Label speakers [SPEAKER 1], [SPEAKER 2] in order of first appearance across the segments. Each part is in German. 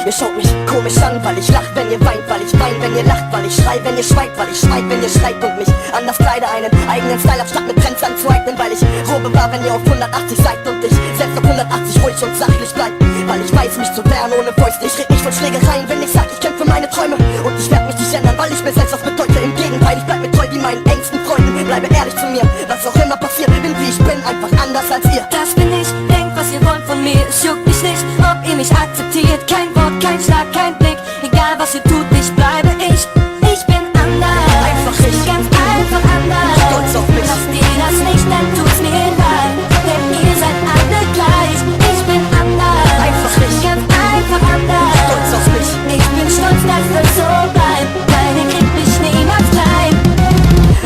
[SPEAKER 1] Ihr schaut mich komisch an, weil ich lach, wenn ihr weint, weil ich wein, wenn ihr lacht, weil ich schrei, wenn ihr schweigt, weil ich schweig, wenn ihr schreit und mich anders kleide, einen eigenen Style hab, statt mit Trends anzueignen, weil ich Robe war, wenn ihr auf 180 seid und ich selbst auf 180 ruhig und sachlich bleib, weil ich weiß, mich zu wehren ohne Fäuste. Ich red nicht von Schlägereien, wenn ich sag, ich kämpfe meine Träume und ich werd mich nicht ändern, weil ich mir selbst was bedeute. Im Gegenteil, ich bleib mir treu wie meinen engsten Freunden, bleibe ehrlich zu mir, was auch immer passiert, bin wie ich bin, einfach anders als ihr.
[SPEAKER 2] Das bin ich, denkt was ihr wollt von mir, es juckt mich nicht, ob ihr mich akzeptiert. Kein Wort, kein Schlag, kein Blick, egal was ihr tut, ich bleibe ich. Ich bin anders,
[SPEAKER 1] Einfach ich,
[SPEAKER 2] ganz einfach anders.
[SPEAKER 1] Stolz auf mich.
[SPEAKER 2] Lasst ihr das nicht, dann tut's mir leid, denn ihr seid alle gleich. Ich bin anders,
[SPEAKER 1] Einfach ich,
[SPEAKER 2] ganz einfach anders.
[SPEAKER 1] stolz auf mich.
[SPEAKER 2] Ich bin stolz, dass das so bleibt, weil ihr kriegt mich niemals klein.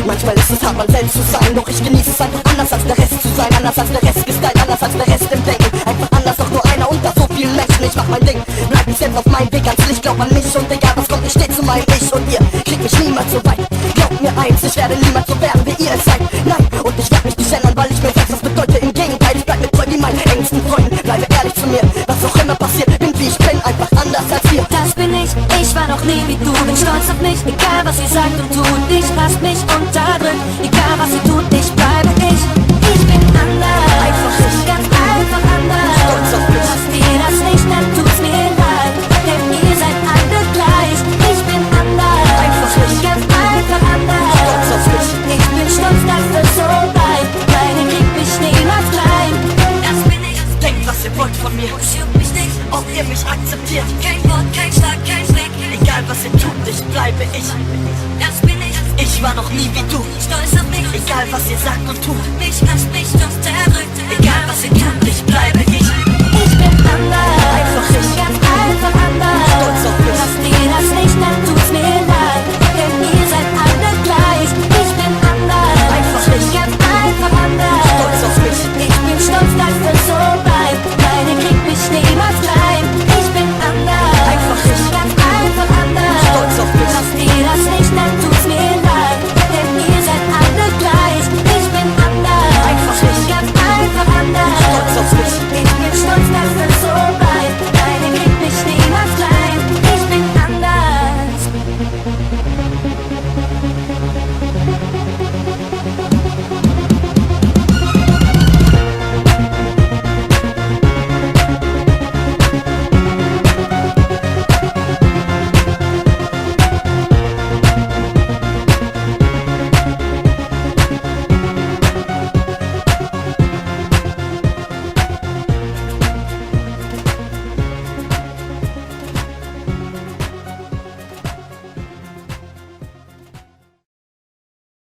[SPEAKER 1] Manchmal ist es hart, man selbst zu sein, doch ich genieße es einfach anders als der Rest zu sein. Anders als der Rest gestylt, anders als der Rest im Denken. Einfach anders, doch nur einer unter so vielen Menschen. Ich mach mein Ding, bleib ich selbst auf meinem Weg ans Licht. Glaub an mich und egal was kommt, ich steh zu meinem Ich. Und ihr kriegt mich niemals so weit. Glaubt mir eins, ich werde niemals so werden, wie ihr es seid. Nein, und ich werd mich nicht ändern, weil ich mir selbst was bedeute. Im Gegenteil, ich bleib mir treu wie meinen engsten Freunden. Bleibe ehrlich zu mir, was auch immer passiert, bin wie ich bin, einfach anders als ihr.
[SPEAKER 2] Das bin ich war noch nie wie du. Bin stolz auf mich, egal was ihr sagt und tut. Ich lasst mich unterdrückt, egal was ihr tut, ich bleibe ich. Ich bin anders,
[SPEAKER 1] Einfach ich,
[SPEAKER 2] ganz einfach anders.
[SPEAKER 1] stolz auf mich.
[SPEAKER 2] Lasst ihr das nicht, dann tut's mir leid, denn ihr seid alle gleich. Ich bin anders,
[SPEAKER 1] Einfach ich,
[SPEAKER 2] ganz einfach anders.
[SPEAKER 1] stolz auf mich.
[SPEAKER 2] Ich bin stolz, dass das so bleibt, weil ihr kriegt mich niemals klein. Das bin ich,
[SPEAKER 1] Denkt, was ihr wollt von mir,
[SPEAKER 2] es juckt mich nicht,
[SPEAKER 1] ob ihr mich akzeptiert.
[SPEAKER 2] kein Wort, kein Schlag, kein Schreck.
[SPEAKER 1] Egal was ihr tut, ich bleibe ich.
[SPEAKER 2] Das bin ich,
[SPEAKER 1] Ich war noch nie wie du,
[SPEAKER 2] stolz auf mich.
[SPEAKER 1] egal was ihr sagt und tut.
[SPEAKER 2] Mich lasst mich unterdrückt,
[SPEAKER 1] Egal was ihr tut, ich bleibe ich.